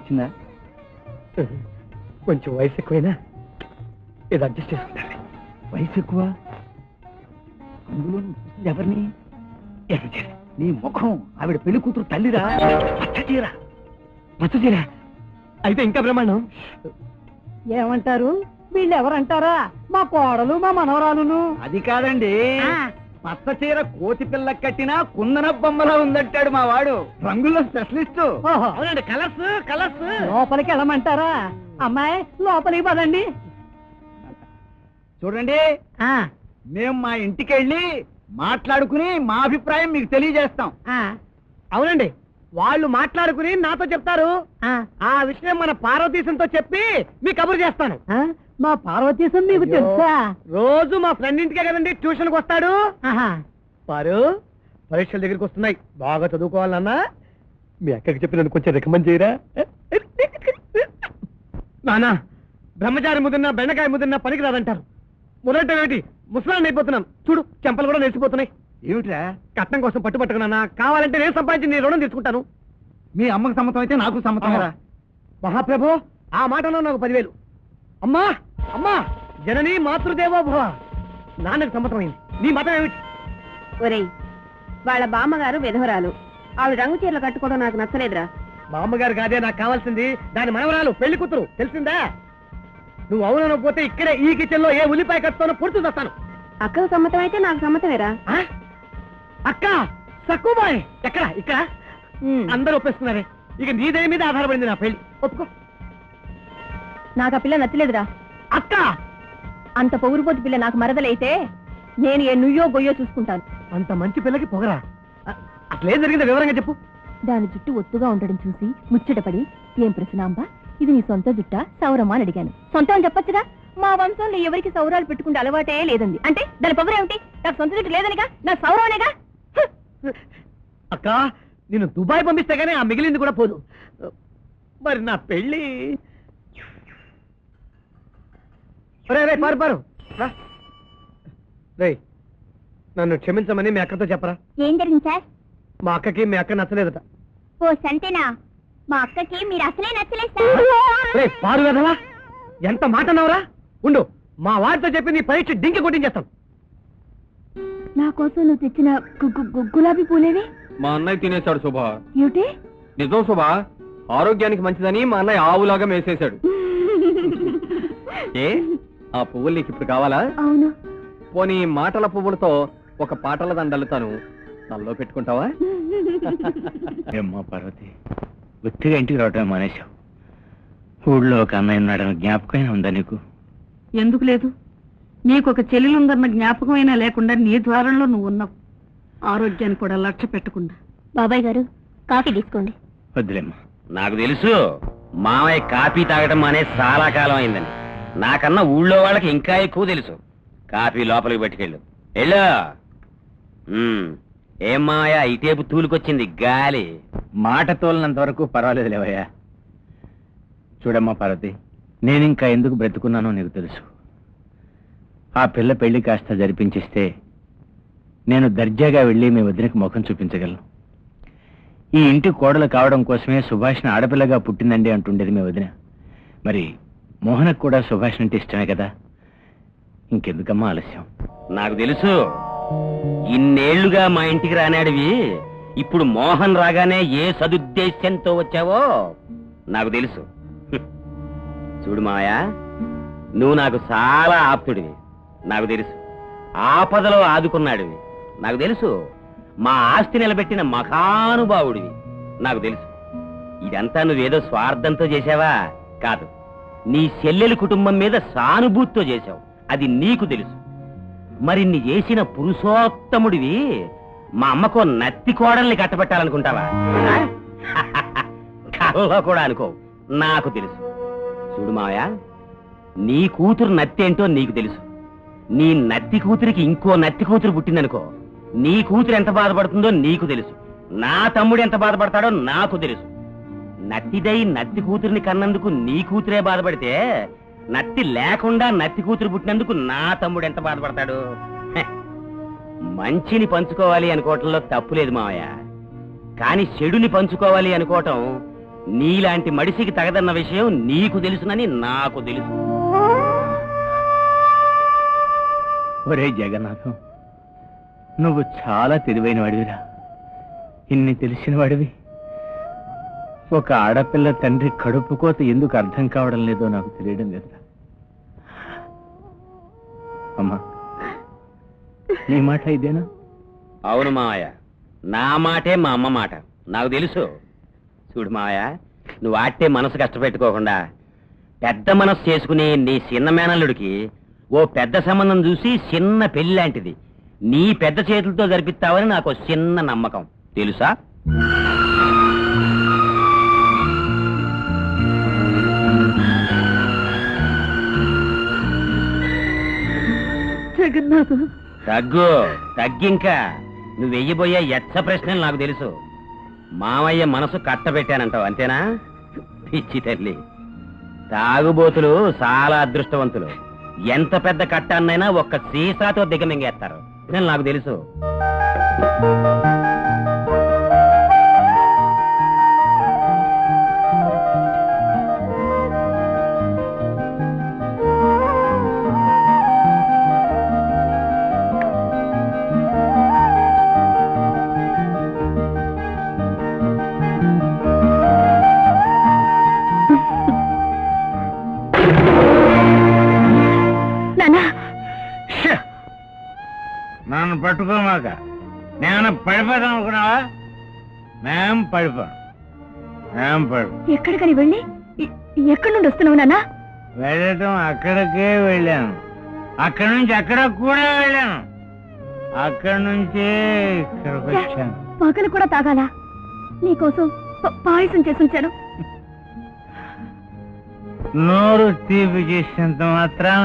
వచ్చిందా? కొంచెం వయసు ఎక్కువైనా ఇది అడ్జస్ట్ చేసుకుంటాను. వయసు ఎక్కువ? అందులో ఎవరిని? నీ ముఖం ఆవిడ పెళ్లి కూతురు తల్లిరా. పచ్చ చీర అయితే ఇంకా బ్రహ్మాండం. ఏమంటారు? వీళ్ళు ఎవరంటారా? మా కోడలు, మా మనవరాలును. అది కాదండి, పచ్చ చీర కోతి పిల్ల కట్టినా కుందన బొమ్మలా ఉందంటాడు మా వాడు. రంగుల్లో స్పెషలిస్ట్. అవునండి, కలర్స్ కలర్స్. లోపలికి వెళ్ళమంటారా? అమ్మాయి లోపలికి పదండి. చూడండి, మేము మా ఇంటికి వెళ్ళి మాట్లాడుకుని మా అభిప్రాయం మీకు తెలియజేస్తాం. అవునండి, వాళ్ళు మాట్లాడుకుని నాతో చెప్తారు. ఆ విషయం మన పార్వతీశంతో చెప్పి మీ కబురు చేస్తాను. మా పార్వతీశం మీకు తెలుసా? రోజు మా ఫ్రెండ్ ఇంటికే కదండి ట్యూషన్కి వస్తాడు. పారు, పరీక్షల దగ్గరికి వస్తున్నాయి, బాగా చదువుకోవాలన్నా మీ అక్కకి చెప్పి నన్ను కొంచెం రికమెండ్ చేయరా? నానా, బ్రహ్మచారి ముదిరినా బెండకాయ ముదిరినా పనికి రాదంటారు. మొదటి ముసలాన్ని అయిపోతున్నాను చూడు, చెంపలు కూడా నెలిసిపోతున్నాయి. ఏమిట్రా? కట్నం కోసం పట్టుబట్టుకున్నా, కావాలంటే నేను సంపాదించి నీ రుణం తీసుకుంటాను. మీ అమ్మకు సమ్మతం అయితే నాకు సమ్మతం. మహాప్రభు, ఆ మాటలో నాకు 10,000. అమ్మా అమ్మా, జనని మాతృదేవో భవ. నాన్నకు సమ్మతమైంది. నీ మతం ఏమిటి? ఒరేయ్, వాళ్ళ బామ్మగారు విధవరాలు, ఆవిడ రంగు చీరలు కట్టుకోవడం నాకు నచ్చలేదురా. బామ్మగారు కాదే నాకు కావాల్సింది, దాని మనవరాలు, పెళ్లి కూతురు, తెలిసిందా? నువ్వు అవునకపోతే ఇక్కడే ఈ కిచెన్ లో ఏ ఉల్లిపాయ కట్టుతానో పొడుతూ వస్తాను. అక్కకు సమ్మతం అయితే నాకు సమ్మతమేరా. అక్క సక్కుబాయ్ ఎక్కడ? ఇక్కడ అందరూ ఒప్పేస్తున్నారే, ఇక నీ దయ మీద ఆధారపడింది నా పెళ్లి. ఒప్పుకో. నాకు ఆ పిల్ల నచ్చలేదురా. అక్క, అంత పొగురుపోతు పిల్ల నాకు మరదలైతే నేను ఏ నుయ్యో గొయ్యో చూసుకుంటాను. అంత మంచి పిల్లకి పొగరా? అసలేం జరిగిందో వివరంగా చెప్పు. దాని జుట్టు ఒత్తుగా ఉండడం చూసి ముచ్చటపడి, ఏం ప్రశ్నాంబ, ఇది నీ సొంత జుట్టా సౌరమా అని అడిగాను. సొంతం అని చెప్పొచ్చుగా. మా వంశంలో ఎవరికి సౌరాలు పెట్టుకుంటే అలవాటే లేదండి. అంటే దాని పొగరేమిటి? నాకు సొంత జుట్టు లేదనిగా, నా సౌరమనేగా. అక్క, నేను దుబాయ్ పంపిస్తే గానీ ఆ మిగిలింది కూడా పోదు. మరి నా పెళ్లి? పారు రే, నన్ను క్షమించమని మీ అక్కతో చెప్పరా. ఏం జరిగింది సార్? మా అక్కకి మీ అక్క నచ్చలేదట. ఓ సంతేనా? మా అక్కకి మీరు అసలే నచ్చలేదు సార్. పారు కదవా, ఎంత మాట అన్నావురా? ఉండు, మా వారితో చెప్పి నీ పరీక్ష డింకి కొట్టించేస్తాను. నా కోసం నువ్వు తెచ్చిన గులాబీ పూలేవి మా అన్నయ్య తినేశాడు శుభ. ఏమిటి? నిజం శుభ, ఆరోగ్యానికి మంచిదని మా అన్నయ్య ఆవులాగా మేసేశాడు. ఏ, ఆ పువ్వులు నీకు ఇప్పుడు కావాలా? అవును. పోనీ మాటల పువ్వులతో ఒక పాటల దండలుతాను, తనలో పెట్టుకుంటావా? ఏమ్మా పార్వతి, ఒత్తిగా ఇంటికి రావటం మానేశావు. ఊళ్ళో ఒక అన్నయ్య ఉన్నాడని జ్ఞాపకమైనా ఉందా నీకు? ఎందుకు లేదు? నీకు ఒక చెల్లెలుందన్న జ్ఞాపకమైనా లేకుండా నీ ద్వారంలో నువ్వు ఉన్నావు. ఆరోగ్యాన్ని కూడా లక్ష్య పెట్టకుండా. బాబాయ్ గారు, కాఫీ తీసుకోండి. వద్దులేమ్మా. నాకు తెలుసు మామయ్య కాఫీ తాగటం అనే చాలా కాలం అయిందని. నాకన్నా ఊళ్ళో వాళ్ళకి ఇంకా ఎక్కువ తెలుసు. కాఫీ లోపలికి పట్టుకెళ్ళు. వెళ్ళు. ఏం మామయ్య, ఇటేపు తూలుకొచ్చింది గాలి. మాట తోలినంత వరకు పర్వాలేదు లేవయ్యా. చూడమ్మా పార్వతి, నేనింకా ఎందుకు బ్రతుకున్నానో నీకు తెలుసు. ఆ పిల్ల పెళ్లి కాస్త జరిపించేస్తే నేను దర్జాగా వెళ్ళి మీ వదినకి ముఖం చూపించగలను. ఈ ఇంటి కోడలు కావడం కోసమే సుభాష్ని ఆడపిల్లగా పుట్టిందండి అంటుండేది మీ వదిన. మరి మోహనకు కూడా సుభాష్ అంటే ఇష్టమే కదా, ఇంకెందుకమ్మా ఆలస్యం? నాకు తెలుసు ఇన్నేళ్లుగా మా ఇంటికి రానాడివి, ఇప్పుడు మోహన్ రాగానే ఏ సదుద్దేశ్యంతో వచ్చావో నాకు తెలుసు. చూడు మావయ్య, నువ్వు నాకు చాలా ఆప్తుడివి. నాకు తెలుసు ఆపదలో ఆదుకున్నాడివి. నాకు తెలుసు మా ఆస్తి నిలబెట్టిన మహానుభావుడివి. నాకు తెలుసు ఇదంతా నువ్వేదో స్వార్థంతో చేసావా? కాదు, నీ చెల్లెలి కుటుంబం మీద సానుభూతితో చేశావు. అది నీకు తెలుసు. మరి నీ చేసిన పురుషోత్తముడివి మా అమ్మకో నత్తి కోడల్ని కట్టబెట్టాలనుకుంటావా? కళ్ళలో కూడా అనుకో. నాకు తెలుసు. చూడు మావయ్య, నీ కూతురు నత్తి ఏంటో నీకు తెలుసు. నీ నత్తి కూతురికి ఇంకో నత్తి కూతురు పుట్టిందనుకో, నీ కూతురు ఎంత బాధపడుతుందో నీకు తెలుసు. నా తమ్ముడు ఎంత బాధపడతాడో నాకు తెలుసు. నత్తిదై నత్తి కూతురిని కన్నందుకు నీ కూతురే బాధపడితే, నత్తి లేకుండా నత్తి కూతురు పుట్టినందుకు నా తమ్ముడు ఎంత బాధపడతాడు? మంచిని పంచుకోవాలి అనుకోవటంలో తప్పులేదు మావయ్య, కాని చెడుని పంచుకోవాలి అనుకోవటం నీలాంటి మడిసికి తగదన్న విషయం నీకు తెలుసునని నాకు తెలుసు. ఒరే జగన్నాథం, నువ్వు చాలా తెలివైన వాడివిరా. ఇన్ని తెలిసిన వాడివి ఒక ఆడపిల్ల తండ్రి కడుపు కోత ఎందుకు అర్థం కావడం లేదో నాకు తెలియడం లేదురా. అమ్మా, నీ మాట ఇదేనా? అవును మావయ్య, నా మాటే మా అమ్మ మాట. నాకు తెలుసు. చూడు మావయ్య, నువ్వు ఆట్టే మనసు కష్టపెట్టుకోకుండా పెద్ద మనసు చేసుకుని నీ చిన్న మేనల్లుడికి ఓ పెద్ద సంబంధం చూసి చిన్న పెళ్లి లాంటిది నీ పెద్ద చేతులతో జరిపిస్తావని నాకు చిన్న నమ్మకం, తెలుసా? జగన్నాథ్, తగ్గింకా. నువ్వు వెయ్యబోయే ఎచ్చ ప్రశ్నలు నాకు తెలుసు. మావయ్య మనసు కట్టబెట్టానంటావు అంతేనా? పిచ్చి తల్లి, తాగుబోతులు చాలా అదృష్టవంతులు. ఎంత పెద్ద కట్టాన్నైనా ఒక్క సీసాతో దిగమింగేస్తారు. నేను నాకు తెలుసు. నన్ను పట్టుకోమాక. నేను పడిపోతాం అనుకున్నావా? మేం పడిపోం. ఎక్కడికని వెళ్ళి ఎక్కడి నుండి వస్తున్నావు నాన్న? వెళ్ళటం అక్కడికే వెళ్ళాను, అక్కడి నుంచి అక్కడ కూడా వెళ్ళాను, అక్కడి నుంచే ఇక్కడికి వచ్చాను. పగలు కూడా తాగాలా? నీకోసం పాయసం చేసుంచాను. నోరు తీపి చేసినంత మాత్రం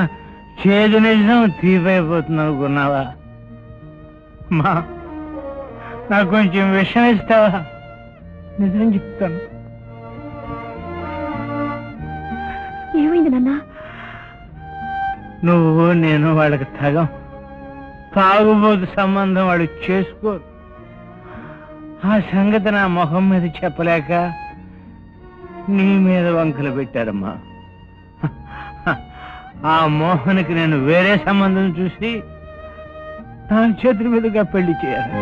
చేదు నిజం తీపైపోతుంది అనుకున్నావా? మా నాకు కొంచెం విషయం ఇస్తావా? నిజం చెప్తాను. ఏమైంది నాన్న? నువ్వు నేను వాళ్ళకి తగం. తాగుబోతు సంబంధం వాడు చేసుకోరు. ఆ సంగతి నా మొహం మీద చెప్పలేక నీ మీద వంకలు పెట్టారమ్మా. ఆ మోహన్కి నేను వేరే సంబంధం చూసి నా చేతుల మీదుగా పెళ్లి చేయాలి.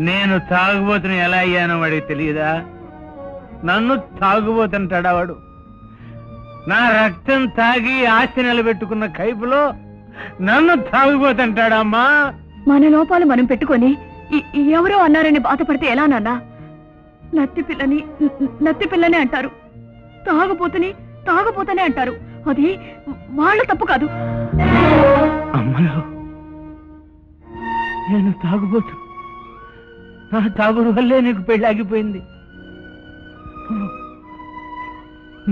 నేను తాగుబోతుని ఎలా అయ్యానో వాడికి తెలియదా? నన్ను తాగుబోతుంటాడా వాడు? నా రక్తం తాగి ఆస్తి నిలబెట్టుకున్న కైపులో నన్ను తాగుబోతుంటాడమ్మా. మన లోపాలు మనం పెట్టుకొని ఎవరో అన్నారని బాధపడితే ఎలా నాన్న? నత్తి పిల్లని అంటారు, తాగుపోతనే అంటారు. అది వాళ్ళ తప్పు కాదు. అమ్మలో నేను తాగుబోతు. నా తాగుడు వల్లే నీకు పెళ్లి ఆగిపోయింది.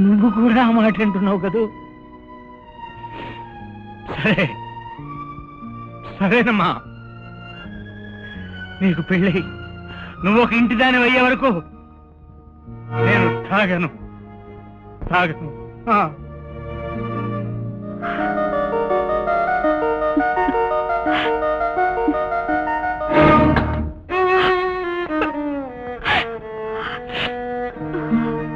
నువ్వు కూడా ఆ మాట అంటున్నావు కదూ? సరేనమ్మా, నీకు పెళ్ళి నువ్వు ఒక ఇంటి దాని అయ్యే వరకు నేను తాగను.